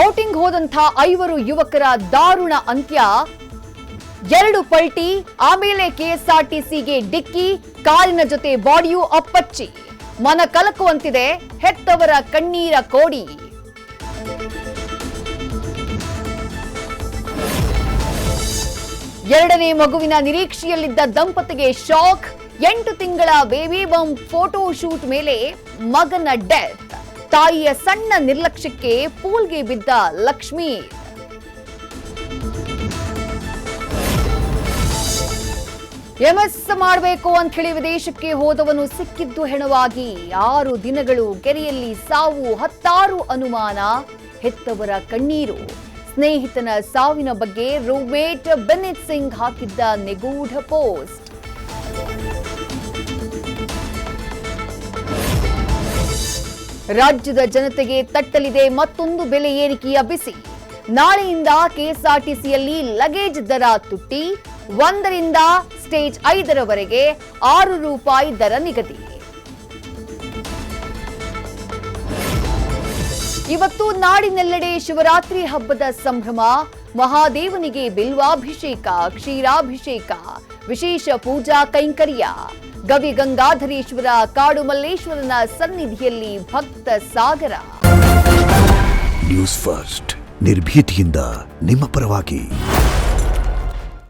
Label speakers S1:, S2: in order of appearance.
S1: Outing ಹೋದಂಥ 5 ಯುವಕರ ದಾರುಣ ಅಂತ್ಯ. 2 ಪಲ್ಟಿ, ಆಮೇಲೆ ಕೆಎಸ್ಆರ್ಟಿಸಿಗೆ ಡಿಕ್ಕಿ, ಕಾರಿನ ಜೊತೆ ಬಾಡಿಯೂ ಅಪ್ಪಚ್ಚಿ. ಮನ ಕಲಕುವಂತಿದೆ ಹೆತ್ತವರ ಕಣ್ಣೀರ ಕೋಡಿ. ಎರಡನೇ ಮಗುವಿನ ನಿರೀಕ್ಷೆಯಲ್ಲಿದ್ದ ದಂಪತಿಗೆ ಶಾಕ್. 8 ತಿಂಗಳ ಬೇಬಿ ಬಂಪ್ ಫೋಟೋ ಶೂಟ್ ಮೇಲೆ ಮಗನ ಡೆತ್. ತಾಯಿಯ ಸಣ್ಣ ನಿರ್ಲಕ್ಷ್ಯಕ್ಕೆ ಪೂಲ್ಗೆ ಬಿದ್ದ ಲಕ್ಷ್ಮಿ. ಎಂಎಸ್ ಮಾಡಬೇಕು ಅಂತ ಹೇಳಿ ವಿದೇಶಕ್ಕೆ ಹೋದವನು ಸಿಕ್ಕಿದ್ದು ಹೆಣವಾಗಿ. 6 ದಿನಗಳು ಕೆರೆಯಲ್ಲಿ ಸಾವು, 10 ಅನುಮಾನ, ಹೆತ್ತವರ ಕಣ್ಣೀರು. ಸ್ನೇಹಿತನ ಸಾವಿನ ಬಗ್ಗೆ ರೂಮ್ಮೇಟ್ ಬೆನ್ನೆತ್ ಸಿಂಗ್ ಹಾಕಿದ್ದ ನಿಗೂಢ ಪೋಸ್ಟ್. ರಾಜ್ಯದ ಜನತೆಗೆ ತಟ್ಟಲಿದೆ ಮತ್ತೊಂದು ಬೆಲೆ ಏರಿಕೆಯ ಬಿಸಿ. ನಾಳೆಯಿಂದ ಕೆಎಸ್ಆರ್ಟಿಸಿಯಲ್ಲಿ ಲಗೇಜ್ ದರ ತುಟ್ಟಿ. 1 ರಿಂದ ಸ್ಟೇಜ್ 5ರವರೆಗೆ ₹6 ದರ ನಿಗದಿ. ಇವತ್ತು ನಾಡಿನೆಲ್ಲೆಡೆ ಶಿವರಾತ್ರಿ ಹಬ್ಬದ ಸಂಭ್ರಮ. ಮಹಾದೇವನಿಗೆ ಬಿಲ್ವಾಭಿಷೇಕ, ಕ್ಷೀರಾಭಿಷೇಕ, ವಿಶೇಷ ಪೂಜಾ ಕೈಂಕರ್ಯ. ಗವಿ ಗಂಗಾಧರೇಶ್ವರ, ಕಾಡು ಮಲ್ಲೇಶ್ವರನ ಸನ್ನಿಧಿಯಲ್ಲಿ ಭಕ್ತ ಸಾಗರ.
S2: ನ್ಯೂಸ್ ಫಸ್ಟ್, ನಿರ್ಭೀತಿಯಿಂದ ನಿಮ್ಮ ಪರವಾಗಿ.